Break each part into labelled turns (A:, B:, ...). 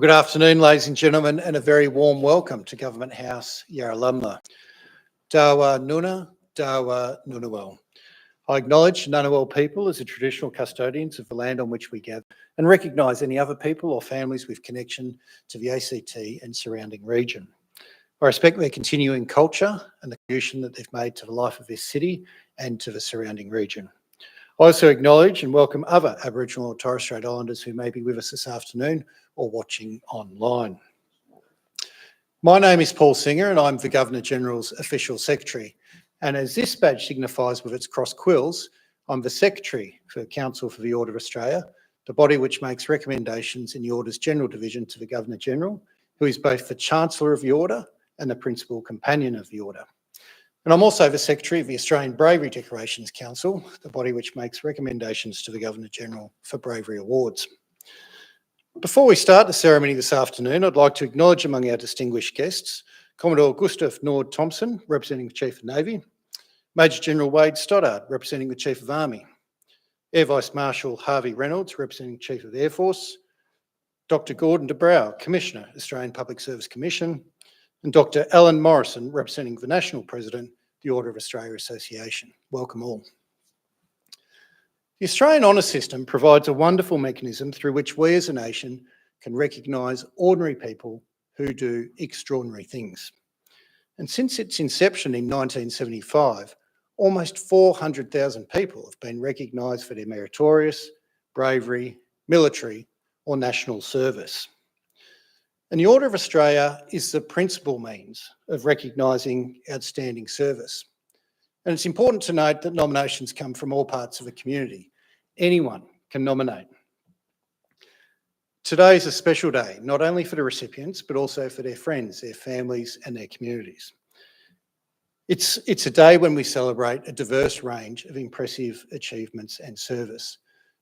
A: Well, good afternoon, ladies and gentlemen, and a very warm welcome to Government House, Yarralumla. Dawa Nuna, Dawa Nunawal. I acknowledge Ngunnawal people as the traditional custodians of the land on which we gather and recognise any other people or families with connection to the ACT and surrounding region. I respect their continuing culture and the contribution that they've made to the life of this city and to the surrounding region. I also acknowledge and welcome other Aboriginal or Torres Strait Islanders who may be with us this afternoon or watching online. My name is Paul Singer and I'm the Governor-General's Official Secretary. And as this badge signifies with its cross quills, I'm the Secretary for the Council for the Order of Australia, the body which makes recommendations in the Order's General Division to the Governor-General, who is both the Chancellor of the Order and the Principal Companion of the Order. And I'm also the Secretary of the Australian Bravery Decorations Council, the body which makes recommendations to the Governor-General for bravery awards. Before we start the ceremony this afternoon, I'd like to acknowledge among our distinguished guests, Commodore Gustav Nord Thompson, representing the Chief of Navy, Major General Wade Stoddard, representing the Chief of Army, Air Vice Marshal Harvey Reynolds, representing the Chief of the Air Force, Dr. Gordon de Brouwer, Commissioner, Australian Public Service Commission, and Dr. Alan Morrison, representing the National President, the Order of Australia Association. Welcome all. The Australian Honour System provides a wonderful mechanism through which we as a nation can recognise ordinary people who do extraordinary things. And since its inception in 1975, almost 400,000 people have been recognised for their meritorious, bravery, military or national service. And the Order of Australia is the principal means of recognising outstanding service. And it's important to note that nominations come from all parts of the community. Anyone can nominate. Today is a special day, not only for the recipients, but also for their friends, their families and their communities. It's a day when we celebrate a diverse range of impressive achievements and service.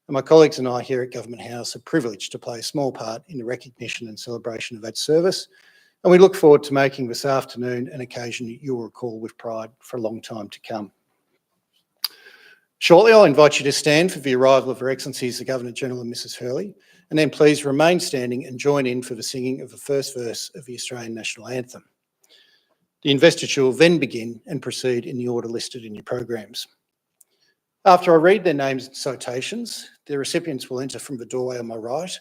A: And my colleagues and I here at Government House are privileged to play a small part in the recognition and celebration of that service. And we look forward to making this afternoon an occasion that you'll recall with pride for a long time to come. Shortly, I'll invite you to stand for the arrival of Her Excellencies the Governor-General and Mrs Hurley, and then please remain standing and join in for the singing of the first verse of the Australian National Anthem. The investiture will then begin and proceed in the order listed in your programs. After I read their names and citations, the recipients will enter from the doorway on my right,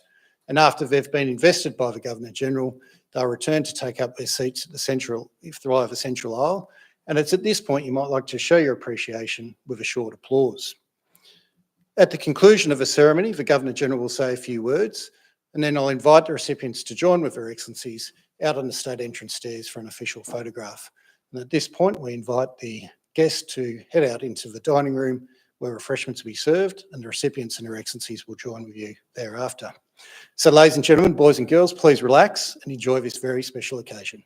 A: and after they've been invested by the Governor-General, they'll return to take up their seats at the central aisle, and it's at this point you might like to show your appreciation with a short applause. At the conclusion of the ceremony, the Governor-General will say a few words, and then I'll invite the recipients to join with Her Excellencies out on the state entrance stairs for an official photograph. And at this point, we invite the guests to head out into the dining room where refreshments will be served, and the recipients and Her Excellencies will join with you thereafter. So ladies and gentlemen, boys and girls, please relax and enjoy this very special occasion.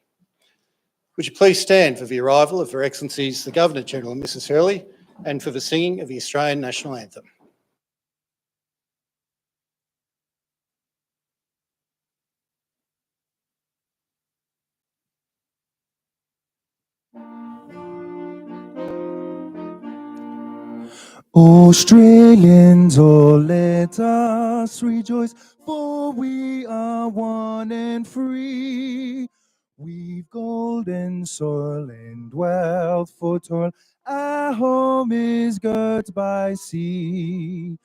A: Would you please stand for the arrival of Her Excellencies the Governor-General and Mrs Hurley, and for the singing of the Australian National Anthem.
B: Australians, oh, let us rejoice, for we are one and free. We've golden soil and wealth for toil. Our home is girt by sea.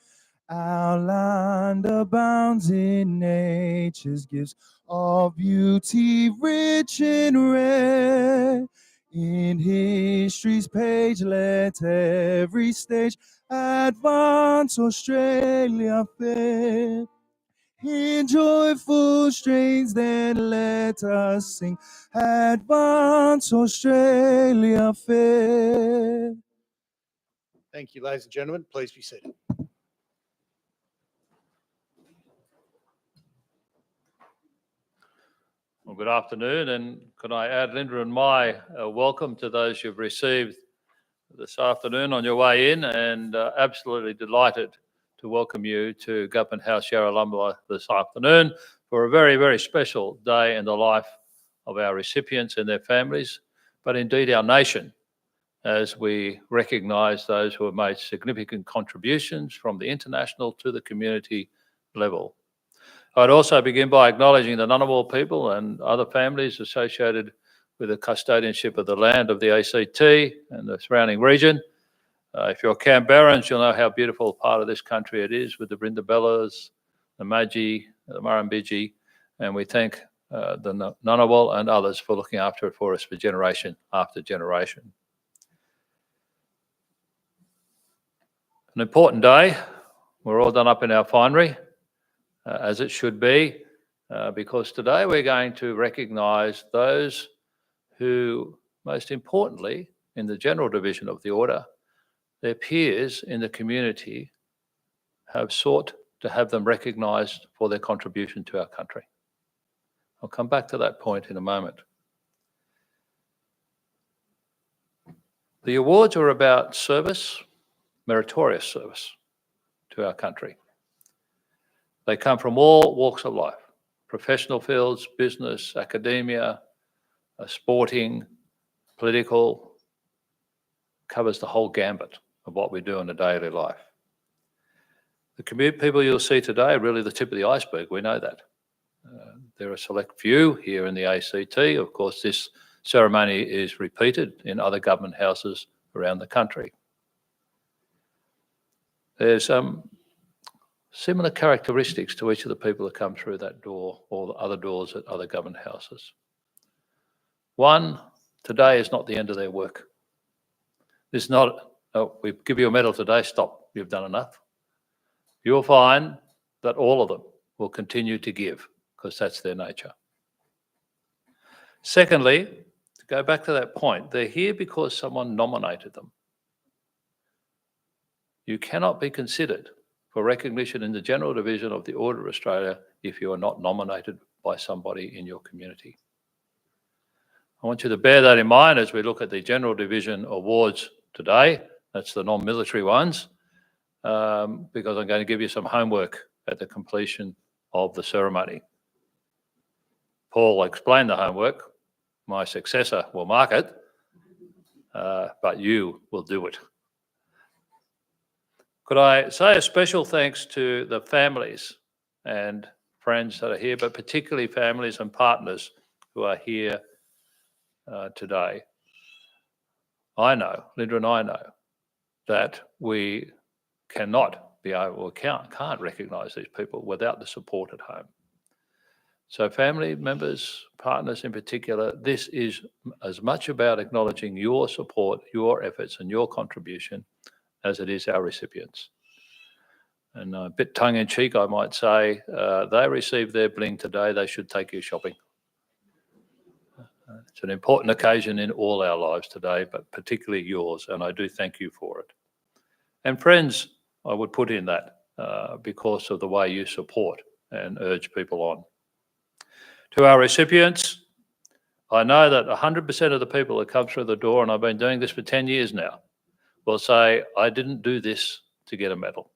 B: Our land abounds in nature's gifts of beauty rich and rare. In history's page, let every stage advance Australia fair. In joyful strains, then let us sing, advance Australia fair.
A: Thank you, ladies and gentlemen. Please be seated.
C: Well, good afternoon, and could I add, Linda and my welcome to those you've received this afternoon on your way in, and absolutely delighted to welcome you to Government House Yarralumla this afternoon for a very, very special day in the life of our recipients and their families, but indeed our nation, as we recognise those who have made significant contributions from the international to the community level. I'd also begin by acknowledging the Ngunnawal people and other families associated with the custodianship of the land of the ACT and the surrounding region. If you're Canberrans, you'll know how beautiful a part of this country it is with the Brindabellas, the Mudgee, the Murrumbidgee, and we thank the Ngunnawal and others for looking after it for us for generation after generation. An important day. We're all done up in our finery, as it should be, because today we're going to recognise those who, most importantly, in the general division of the order, their peers in the community have sought to have them recognised for their contribution to our country. I'll come back to that point in a moment. The awards are about service, meritorious service to our country. They come from all walks of life, professional fields, business, academia, sporting, political, covers the whole gambit of what we do in a daily life. The people you'll see today are really the tip of the iceberg, we know that. There are a select few here in the ACT. Of course, this ceremony is repeated in other government houses around the country. There's similar characteristics to each of the people that come through that door or the other doors at other government houses. One, today is not the end of their work. It's not, oh, we give you a medal today, stop, you've done enough. You'll find that all of them will continue to give because that's their nature. Secondly, to go back to that point, they're here because someone nominated them. You cannot be considered for recognition in the General Division of the Order of Australia if you are not nominated by somebody in your community. I want you to bear that in mind as we look at the General Division awards today. That's the non-military ones, because I'm going to give you some homework at the completion of the ceremony. Paul will explain the homework. My successor will mark it, but you will do it. Could I say a special thanks to the families and friends that are here, but particularly families and partners who are here today. I know, Linda and I know, that we cannot be able, or can't recognise these people without the support at home. So family members, partners in particular, this is as much about acknowledging your support, your efforts and your contribution as it is our recipients. And a bit tongue-in-cheek, I might say, they received their bling today, they should take you shopping. It's an important occasion in all our lives today, but particularly yours, and I do thank you for it. And friends, I would put in that because of the way you support and urge people on. To our recipients, I know that 100% of the people that come through the door, and I've been doing this for 10 years now, will say, I didn't do this to get a medal.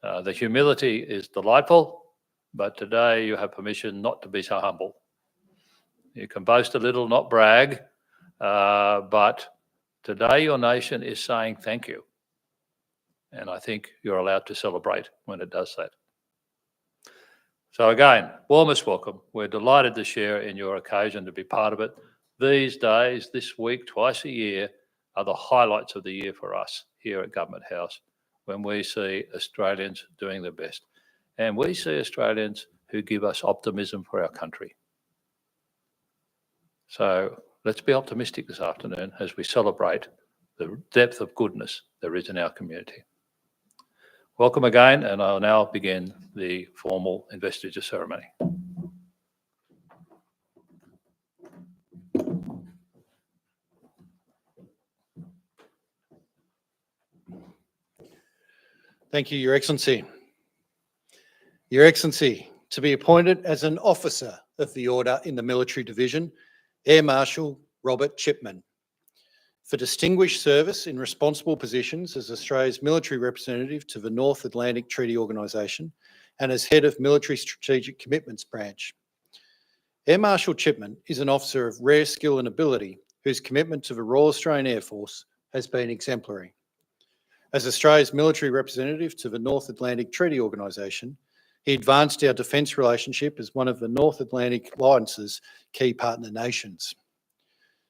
C: The humility is delightful, but today you have permission not to be so humble. You can boast a little, not brag, but today your nation is saying thank you. And I think you're allowed to celebrate when it does that. So again, warmest welcome. We're delighted to share in your occasion to be part of it. These days, this week, twice a year, are the highlights of the year for us here at Government House, when we see Australians doing their best. And we see Australians who give us optimism for our country. So let's be optimistic this afternoon as we celebrate the depth of goodness there is in our community. Welcome again, and I'll now begin the formal investiture ceremony.
A: Thank you, Your Excellency. Your Excellency, to be appointed as an officer of the Order in the Military Division, Air Marshal Robert Chipman. For distinguished service in responsible positions as Australia's military representative to the North Atlantic Treaty Organisation and as head of Military Strategic Commitments Branch. Air Marshal Chipman is an officer of rare skill and ability whose commitment to the Royal Australian Air Force has been exemplary. As Australia's military representative to the North Atlantic Treaty Organisation, He advanced our defence relationship as one of the North Atlantic Alliance's key partner nations.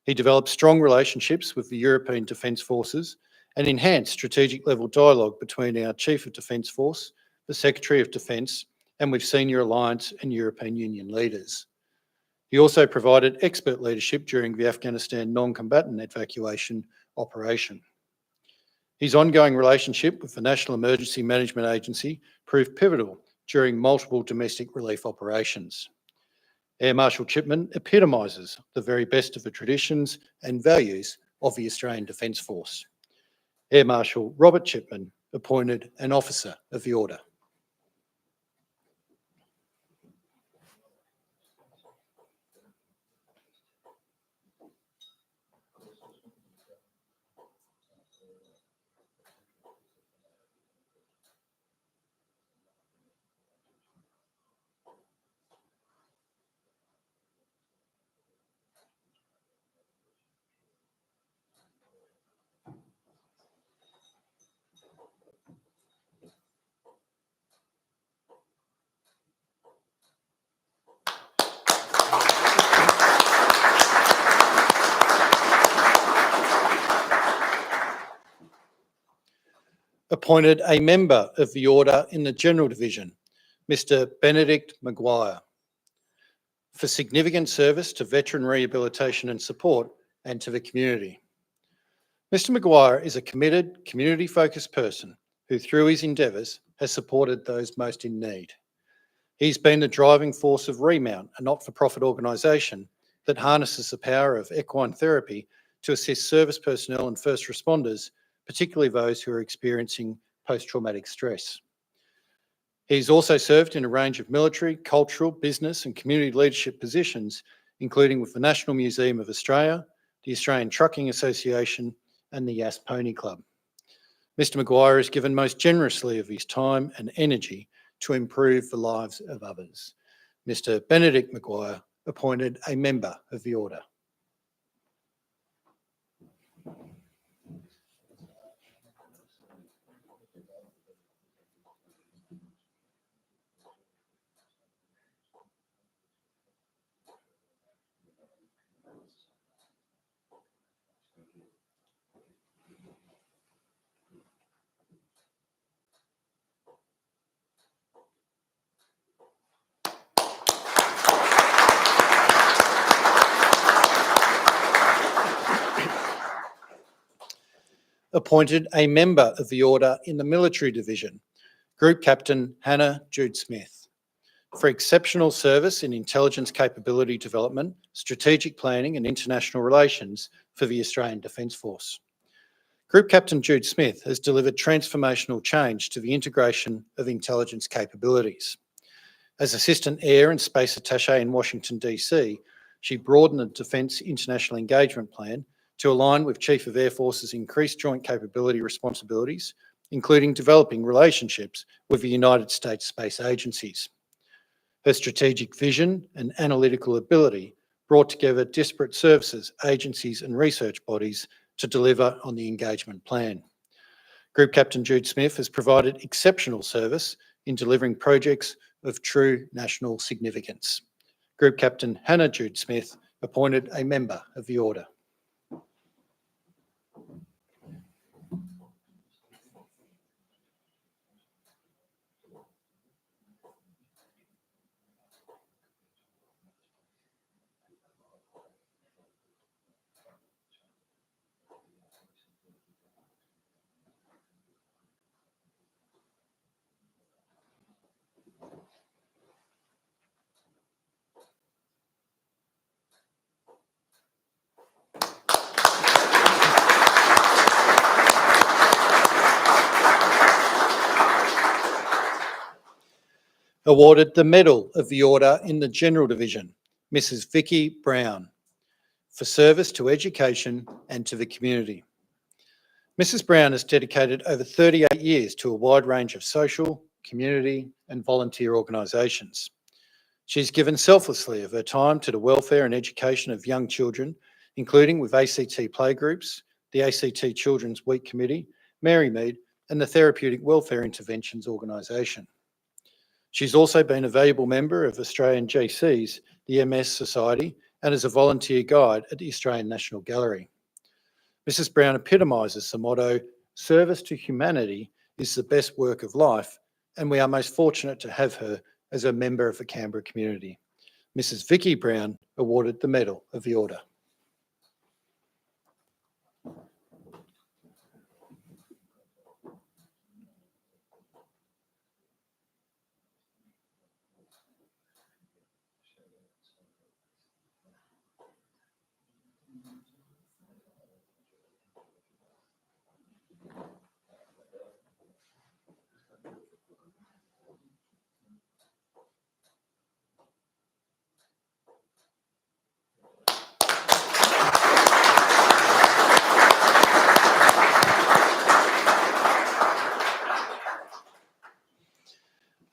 A: He developed strong relationships with the European Defence Forces and enhanced strategic level dialogue between our Chief of Defence Force, the Secretary of Defence, and with senior alliance and European Union leaders. He also provided expert leadership during the Afghanistan non-combatant evacuation operation. His ongoing relationship with the National Emergency Management Agency proved pivotal during multiple domestic relief operations. Air Marshal Chipman epitomises the very best of the traditions and values of the Australian Defence Force. Air Marshal Robert Chipman, appointed an Officer of the Order. Appointed a Member of the Order in the General Division, Mr. Benedict Maguire, for significant service to veteran rehabilitation and support and to the community. Mr. Maguire is a committed, community-focused person who, through his endeavours, has supported those most in need. He's been the driving force of Remount, a not-for-profit organisation that harnesses the power of equine therapy to assist service personnel and first responders, particularly those who are experiencing post-traumatic stress. He's also served in a range of military, cultural, business and community leadership positions, including with the National Museum of Australia, the Australian Trucking Association and the Yass Pony Club. Mr. Maguire has given most generously of his time and energy to improve the lives of others. Mr. Benedict Maguire, appointed a Member of the Order. Appointed a Member of the Order in the Military Division, Group Captain Hannah Jude Smith, for exceptional service in intelligence capability development, strategic planning and international relations for the Australian Defence Force. Group Captain Jude Smith has delivered transformational change to the integration of intelligence capabilities. As Assistant Air and Space Attaché in Washington, DC, she broadened the Defence International Engagement Plan to align with Chief of Air Force's increased joint capability responsibilities, including developing relationships with the United States space agencies. Her strategic vision and analytical ability brought together disparate services, agencies and research bodies to deliver on the engagement plan. Group Captain Jude Smith has provided exceptional service in delivering projects of true national significance. Group Captain Hannah Jude Smith, appointed a Member of the Order. Awarded the Medal of the Order in the General Division, Mrs. Vicky Brown, for service to education and to the community. Mrs. Brown has dedicated over 38 years to a wide range of social, community and volunteer organisations. She's given selflessly of her time to the welfare and education of young children, including with ACT playgroups, the ACT Children's Week Committee, Mary Mead and the Therapeutic Welfare Interventions Organisation. She's also been a valuable member of Australian GCs, the MS Society, and as a volunteer guide at the Australian National Gallery. Mrs. Brown epitomises the motto, "Service to humanity is the best work of life," and we are most fortunate to have her as a member of the Canberra community. Mrs. Vicky Brown awarded the Medal of the Order.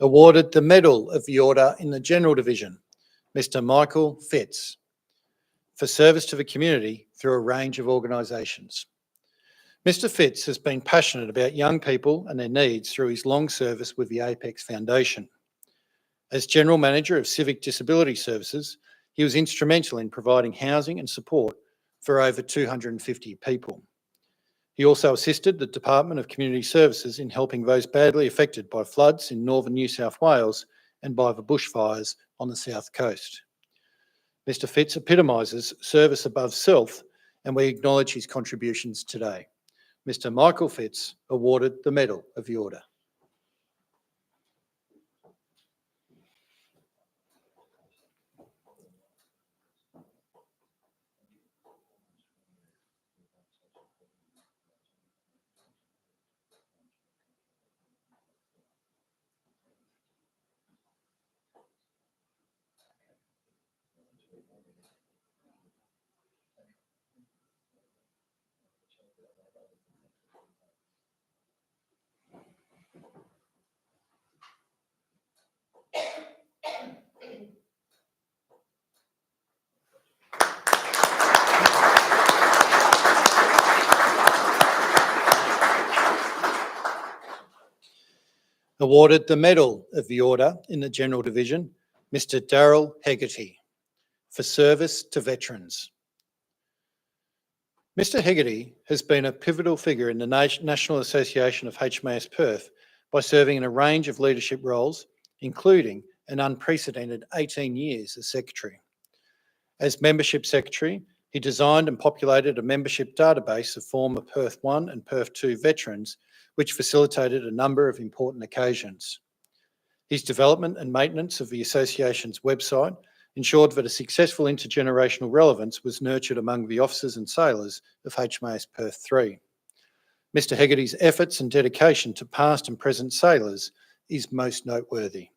A: Awarded the Medal of the Order in the General Division, Mr. Michael Fitz, for service to the community through a range of organisations. Mr. Fitz has been passionate about young people and their needs through his long service with the Apex Foundation. As General Manager of Civic Disability Services, he was instrumental in providing housing and support for over 250 people. He also assisted the Department of Community Services in helping those badly affected by floods in northern New South Wales and by the bushfires on the south coast. Mr. Fitz epitomises service above self, and we acknowledge his contributions today. Mr. Michael Fitz awarded the Medal of the Order. Awarded the Medal of the Order in the General Division, Mr. Daryl Hegarty, for service to veterans. Mr. Hegarty has been a pivotal figure in the National Association of HMAS Perth by serving in a range of leadership roles, including an unprecedented 18 years as Secretary. As Membership Secretary, he designed and populated a membership database of former Perth 1 and Perth 2 veterans, which facilitated a number of important occasions. His development and maintenance of the Association's website ensured that a successful intergenerational relevance was nurtured among the officers and sailors of HMAS Perth 3. Mr. Hegarty's efforts and dedication to past and present sailors is most noteworthy.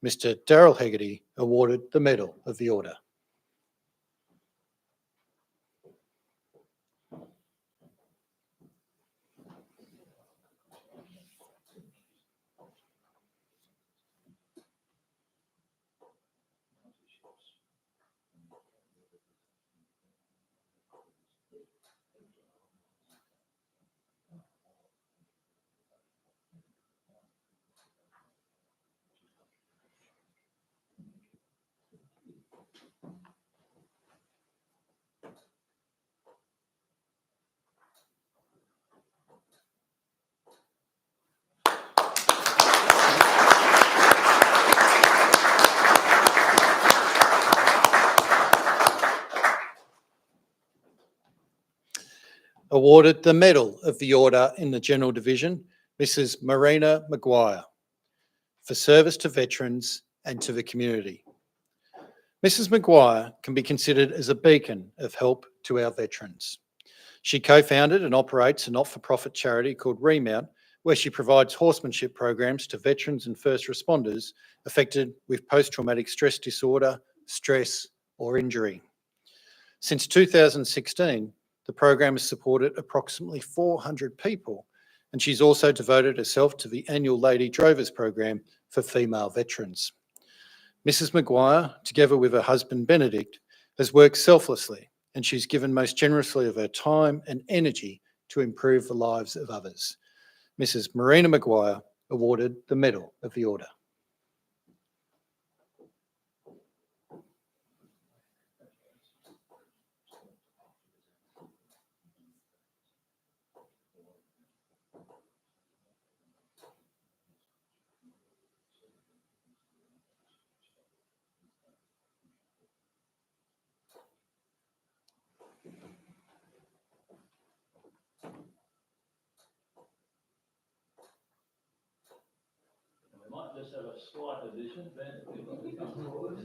A: Mr. Daryl Hegarty awarded the Medal of the Order. Awarded the Medal of the Order in the General Division, Mrs. Marina Maguire, for service to veterans and to the community. Mrs. Maguire can be considered as a beacon of help to our veterans. She co-founded and operates a not-for-profit charity called Remount, where she provides horsemanship programs to veterans and first responders affected with post-traumatic stress disorder, stress or injury. Since 2016, the program has supported approximately 400 people, and she's also devoted herself to the annual Lady Drovers program for female veterans. Mrs. Maguire, together with her husband Benedict, has worked selflessly, and she's given most generously of her time and energy to improve the lives of others. Mrs. Marina Maguire awarded the Medal of the Order.
C: have a slight addition. Ben, if you'd like to come forward.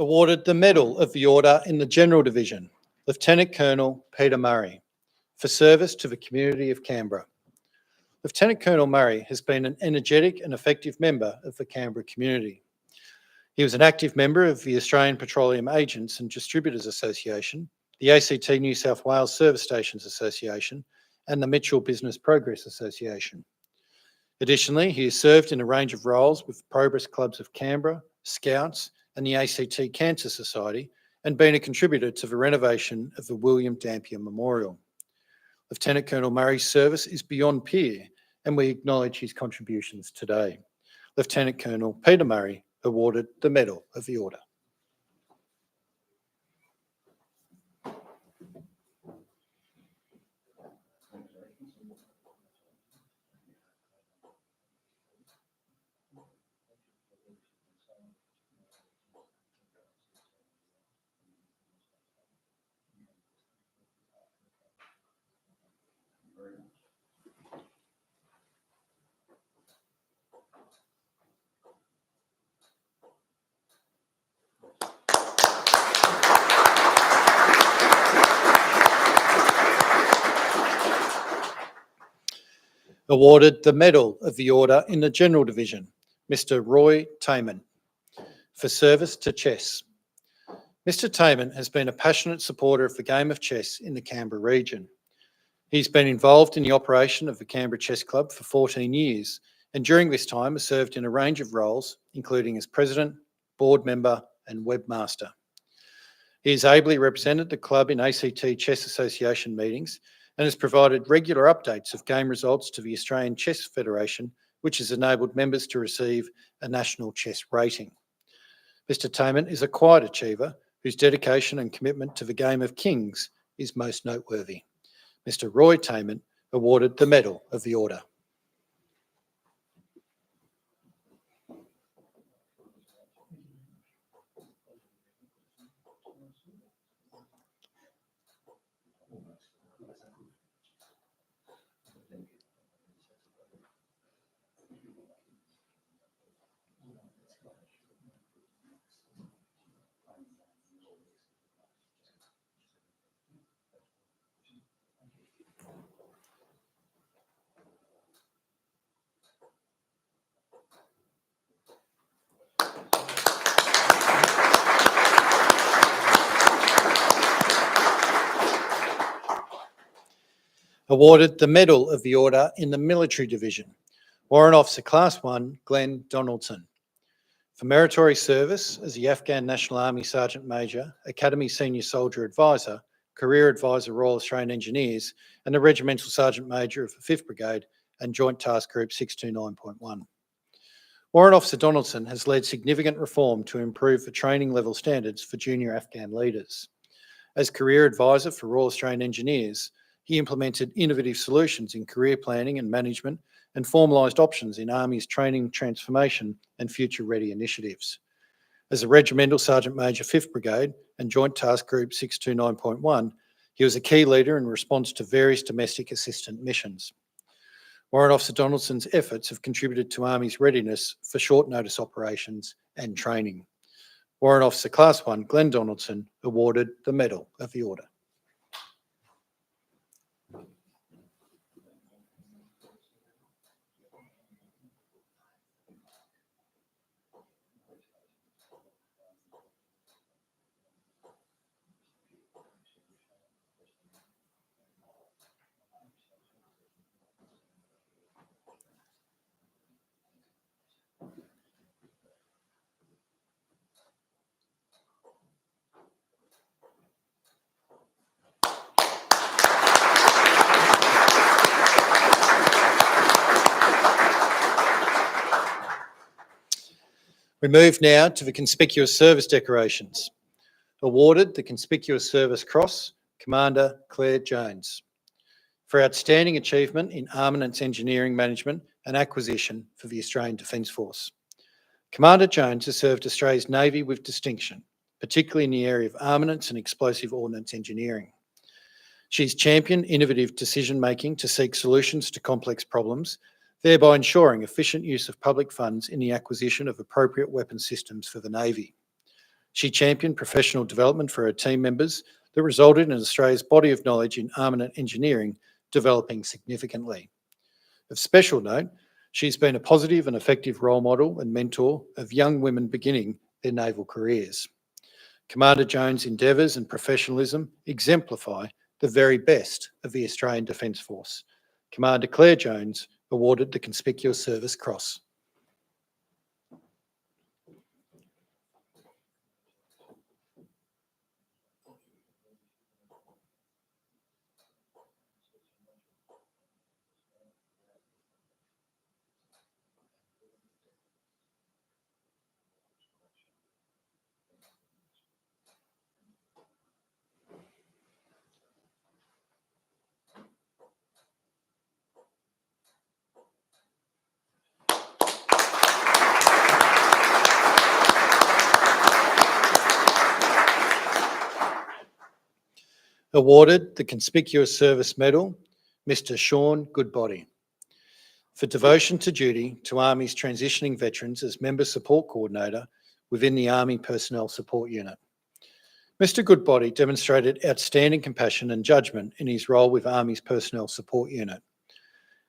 A: Awarded the Medal of the Order in the General Division, Lieutenant Colonel Peter Murray, for service to the community of Canberra. Lieutenant Colonel Murray has been an energetic and effective member of the Canberra community. He was an active member of the Australian Petroleum Agents and Distributors Association, the ACT New South Wales Service Stations Association, and the Mitchell Business Progress Association. Additionally, he has served in a range of roles with Progress Clubs of Canberra, Scouts, and the ACT Cancer Society, and been a contributor to the renovation of the William Dampier Memorial. Lieutenant Colonel Murray's service is beyond peer, and we acknowledge his contributions today. Lieutenant Colonel Peter Murray awarded the Medal of the Order. Awarded the Medal of the Order in the General Division, Mr. Roy Taman, for service to chess. Mr. Taman has been a passionate supporter of the game of chess in the Canberra region. He's been involved in the operation of the Canberra Chess Club for 14 years, and during this time has served in a range of roles, including as president, board member, and webmaster. He has ably represented the club in ACT Chess Association meetings and has provided regular updates of game results to the Australian Chess Federation, which has enabled members to receive a national chess rating. Mr. Taman is a quiet achiever whose dedication and commitment to the game of kings is most noteworthy. Mr. Roy Taman awarded the Medal of the Order. Awarded the Medal of the Order in the Military Division, Warrant Officer Class 1, Glenn Donaldson, for meritorious service as the Afghan National Army Sergeant Major, Academy Senior Soldier Advisor, Career Advisor Royal Australian Engineers, and the Regimental Sergeant Major of the 5th Brigade and Joint Task Group 629.1. Warrant Officer Donaldson has led significant reform to improve the training level standards for junior Afghan leaders. As Career Advisor for Royal Australian Engineers, he implemented innovative solutions in career planning and management and formalised options in Army's training, transformation and future-ready initiatives. As a Regimental Sergeant Major 5th Brigade and Joint Task Group 629.1, he was a key leader in response to various domestic assistant missions. Warrant Officer Donaldson's efforts have contributed to Army's readiness for short notice operations and training. Warrant Officer Class 1 Glenn Donaldson awarded the Medal of the Order. We move now to the conspicuous service decorations. Awarded the Conspicuous Service Cross, Commander Claire Jones. For outstanding achievement in armaments engineering management and acquisition for the Australian Defence Force. Commander Jones has served Australia's Navy with distinction, particularly in the area of armaments and explosive ordnance engineering. She's championed innovative decision-making to seek solutions to complex problems, thereby ensuring efficient use of public funds in the acquisition of appropriate weapon systems for the Navy. She championed professional development for her team members that resulted in Australia's body of knowledge in armament engineering developing significantly. Of special note, she's been a positive and effective role model and mentor of young women beginning their naval careers. Commander Jones' endeavours and professionalism exemplify the very best of the Australian Defence Force. Commander Claire Jones awarded the Conspicuous Service Cross. Awarded the Conspicuous Service Medal, Mr. Sean Goodbody, for devotion to duty to Army's transitioning veterans as Member Support Coordinator within the Army Personnel Support Unit. Mr. Goodbody demonstrated outstanding compassion and judgment in his role with Army's Personnel Support Unit.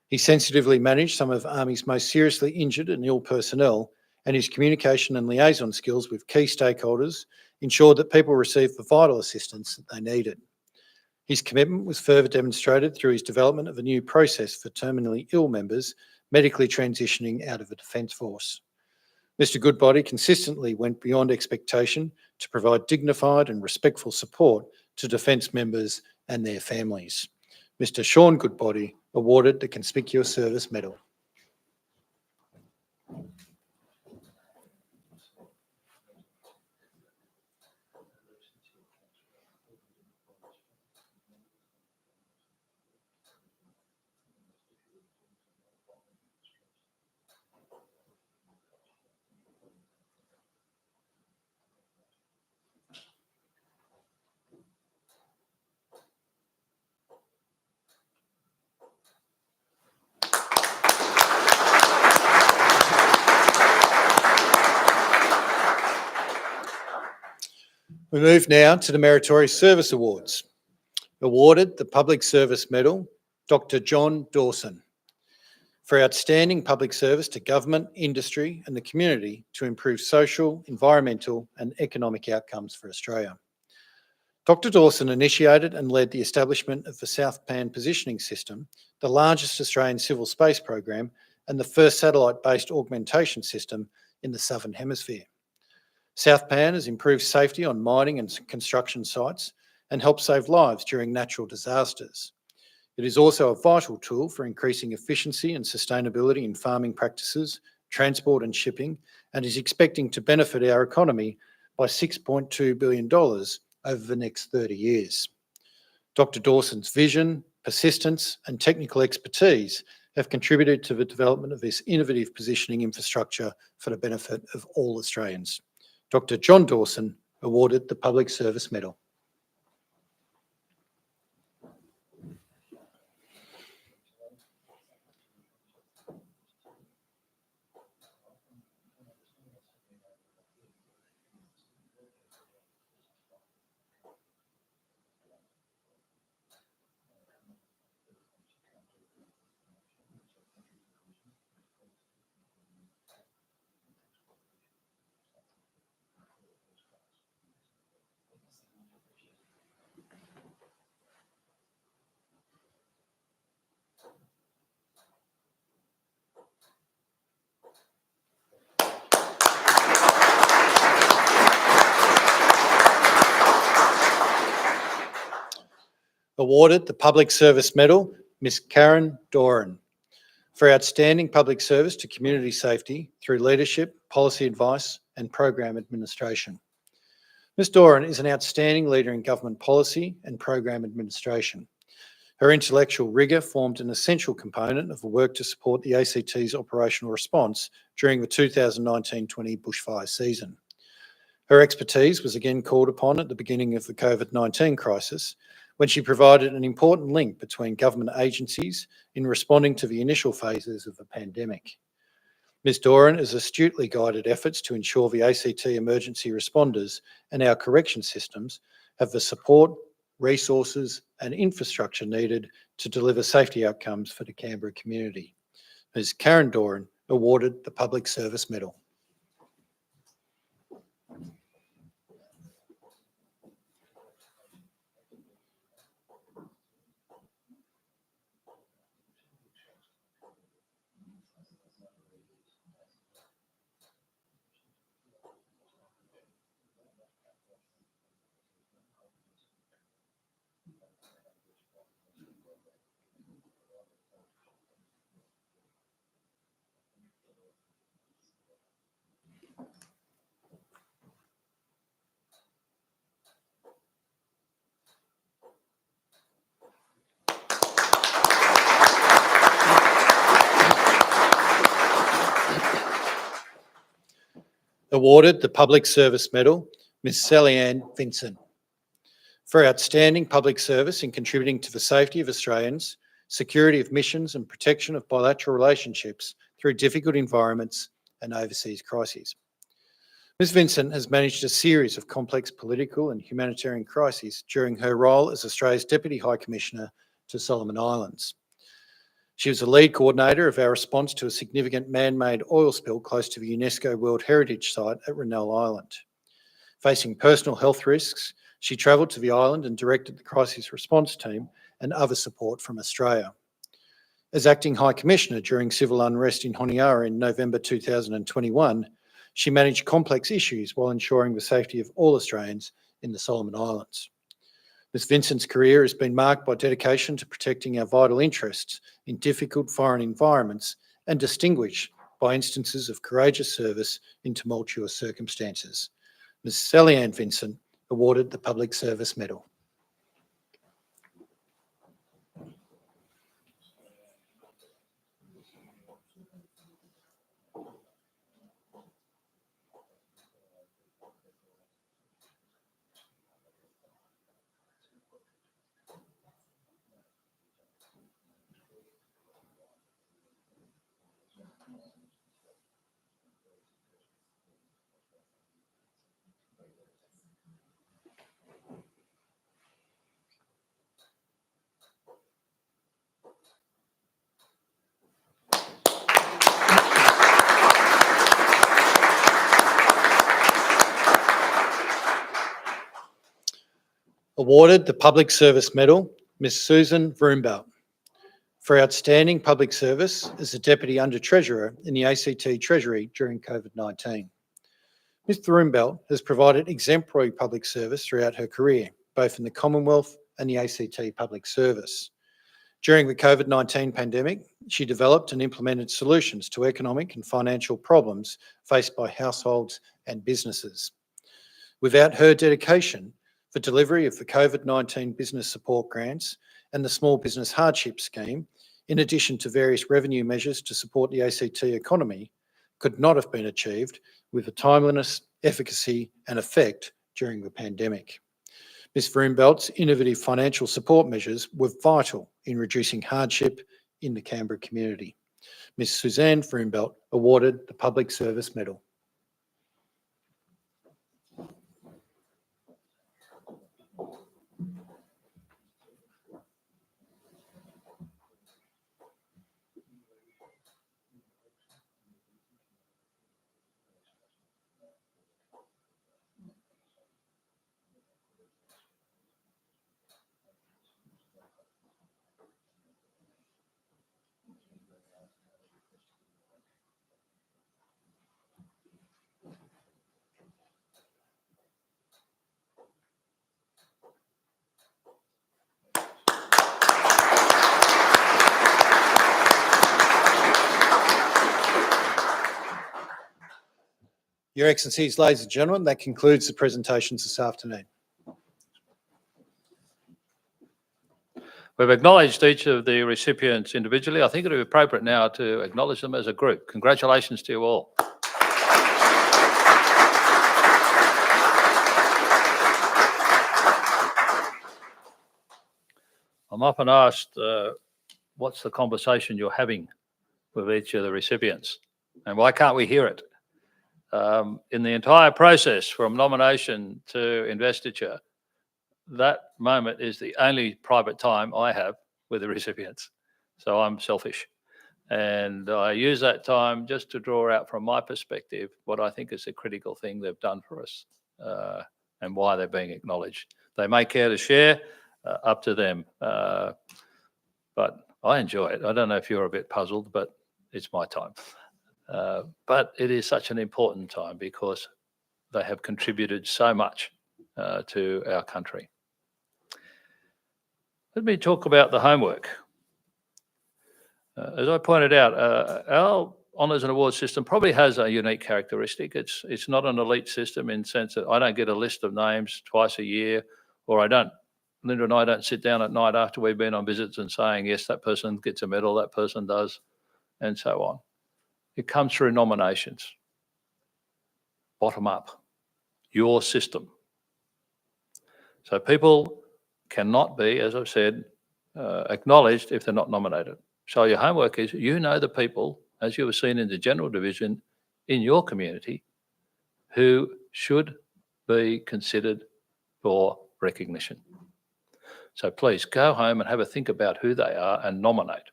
A: He sensitively managed some of Army's most seriously injured and ill personnel, and his communication and liaison skills with key stakeholders ensured that people received the vital assistance that they needed. His commitment was further demonstrated through his development of a new process for terminally ill members medically transitioning out of the Defence Force. Mr. Goodbody consistently went beyond expectation to provide dignified and respectful support to Defence members and their families. Mr. Sean Goodbody awarded the Conspicuous Service Medal. We move now to the Meritorious Service Awards. Awarded the Public Service Medal, Dr. John Dawson, for outstanding public service to government, industry and the community to improve social, environmental and economic outcomes for Australia. Dr. Dawson initiated and led the establishment of the South Pan Positioning System, the largest Australian civil space program and the first satellite-based augmentation system in the Southern Hemisphere. South Pan has improved safety on mining and construction sites and helped save lives during natural disasters. It is also a vital tool for increasing efficiency and sustainability in farming practices, transport and shipping, and is expecting to benefit our economy by $6.2 billion over the next 30 years. Dr. Dawson's vision, persistence and technical expertise have contributed to the development of this innovative positioning infrastructure for the benefit of all Australians. Dr. John Dawson awarded the Public Service Medal. Awarded the Public Service Medal, Ms. Karen Doran, for outstanding public service to community safety through leadership, policy advice and program administration. Ms Doran is an outstanding leader in government policy and program administration. Her intellectual rigour formed an essential component of the work to support the ACT's operational response during the 2019-20 bushfire season. Her expertise was again called upon at the beginning of the COVID-19 crisis, when she provided an important link between government agencies in responding to the initial phases of the pandemic. Ms Doran has astutely guided efforts to ensure the ACT emergency responders and our correction systems have the support, resources and infrastructure needed to deliver safety outcomes for the Canberra community. Ms Karen Doran awarded the Public Service Medal. Awarded the Public Service Medal, Ms Sally-Ann Vincent, for outstanding public service in contributing to the safety of Australians, security of missions and protection of bilateral relationships through difficult environments and overseas crises. Ms Vincent has managed a series of complex political and humanitarian crises during her role as Australia's Deputy High Commissioner to Solomon Islands. She was the lead coordinator of our response to a significant man-made oil spill close to the UNESCO World Heritage Site at Rennell Island. Facing personal health risks, she travelled to the island and directed the crisis response team and other support from Australia. As Acting High Commissioner during civil unrest in Honiara in November 2021, she managed complex issues while ensuring the safety of all Australians in the Solomon Islands. Ms Vincent's career has been marked by dedication to protecting our vital interests in difficult foreign environments and distinguished by instances of courageous service in tumultuous circumstances. Ms Sally-Ann Vincent awarded the Public Service Medal. Awarded the Public Service Medal, Ms Susan Vroombelt, for outstanding public service as the Deputy Under-Treasurer in the ACT Treasury during COVID-19. Ms Vroombelt has provided exemplary public service throughout her career, both in the Commonwealth and the ACT Public Service. During the COVID-19 pandemic, she developed and implemented solutions to economic and financial problems faced by households and businesses. Without her dedication, the delivery of the COVID-19 business support grants and the Small Business Hardship Scheme, in addition to various revenue measures to support the ACT economy, could not have been achieved with the timeliness, efficacy and effect during the pandemic. Ms Vroombelt's innovative financial support measures were vital in reducing hardship in the Canberra community. Ms Suzanne Vroombelt awarded the Public Service Medal. Your Excellencies, ladies and gentlemen, that concludes the presentations this afternoon.
C: We've acknowledged each of the recipients individually. I think it would be appropriate now to acknowledge them as a group. Congratulations to you all. I'm often asked, what's the conversation you're having with each of the recipients? And why can't we hear it? In the entire process from nomination to investiture, that moment is the only private time I have with the recipients. So I'm selfish. And I use that time just to draw out from my perspective what I think is a critical thing they've done for us and why they're being acknowledged. They may care to share, up to them. But I enjoy it. I don't know if you're a bit puzzled, but it's my time. But it is such an important time because they have contributed so much to our country. Let me talk about the homework. As I pointed out, our honours and awards system probably has a unique characteristic. It's not an elite system in the sense that I don't get a list of names twice a year, or Linda and I don't sit down at night after we've been on visits and saying, yes, that person gets a medal, that person does, and so on. It comes through nominations, bottom up, your system. So people cannot be, as I've said, acknowledged if they're not nominated. So your homework is, you know the people, as you have seen in the general division, in your community, who should be considered for recognition. So please go home and have a think about who they are and nominate.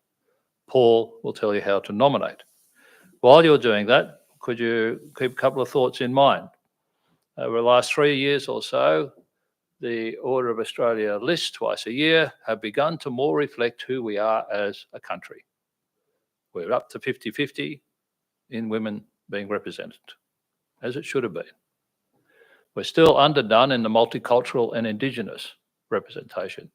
C: Paul will tell you how to nominate. While you're doing that, could you keep a couple of thoughts in mind? Over the last 3 years or so, the Order of Australia lists twice a year have begun to more reflect who we are as a country. We're up to 50-50 in women being represented, as it should have been. We're still underdone in the multicultural and Indigenous representation.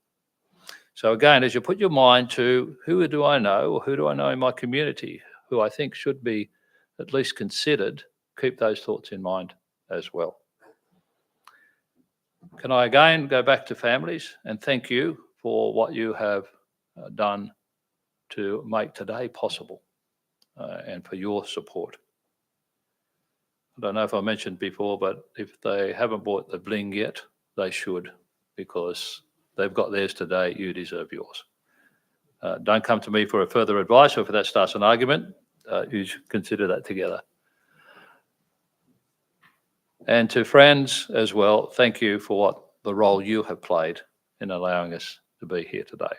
C: So again, as you put your mind to who do I know, or who do I know in my community who I think should be at least considered, keep those thoughts in mind as well. Can I again go back to families and thank you for what you have done to make today possible and for your support. I don't know if I mentioned before, but if they haven't bought the bling yet, they should, because they've got theirs today, you deserve yours. Don't come to me for a further advice, or if that starts an argument, you should consider that together. And to friends as well, thank you for what the role you have played in allowing us to be here today.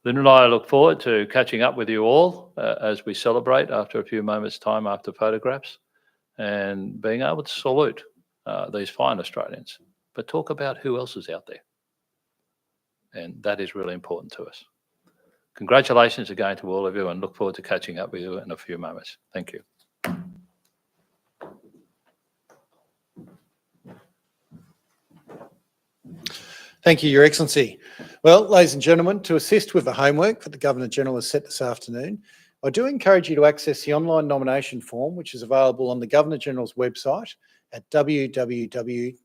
C: Linda and I look forward to catching up with you all as we celebrate after a few moments' time after photographs, and being able to salute these fine Australians, but talk about who else is out there. And that is really important to us. Congratulations again to all of you, and look forward to catching up with you in a few moments. Thank you.
A: Thank you, Your Excellency. Well, ladies and gentlemen, to assist with the homework that the Governor-General has set this afternoon, I do encourage you to access the online nomination form, which is available on the Governor-General's website at www.gg.gov.au.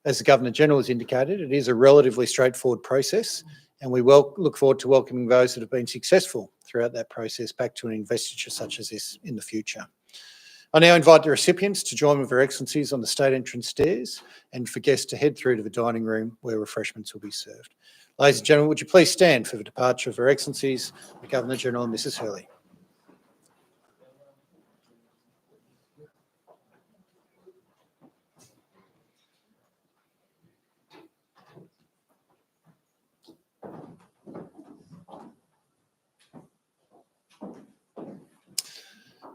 A: As the Governor-General has indicated, it is a relatively straightforward process, and we look forward to welcoming those that have been successful throughout that process back to an investiture such as this in the future. I now invite the recipients to join with Their Excellencies on the state entrance stairs, and for guests to head through to the dining room where refreshments will be served. Ladies and gentlemen, would you please stand for the departure of Her Excellencies, the Governor-General and Mrs. Hurley.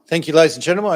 A: Thank you, ladies and gentlemen.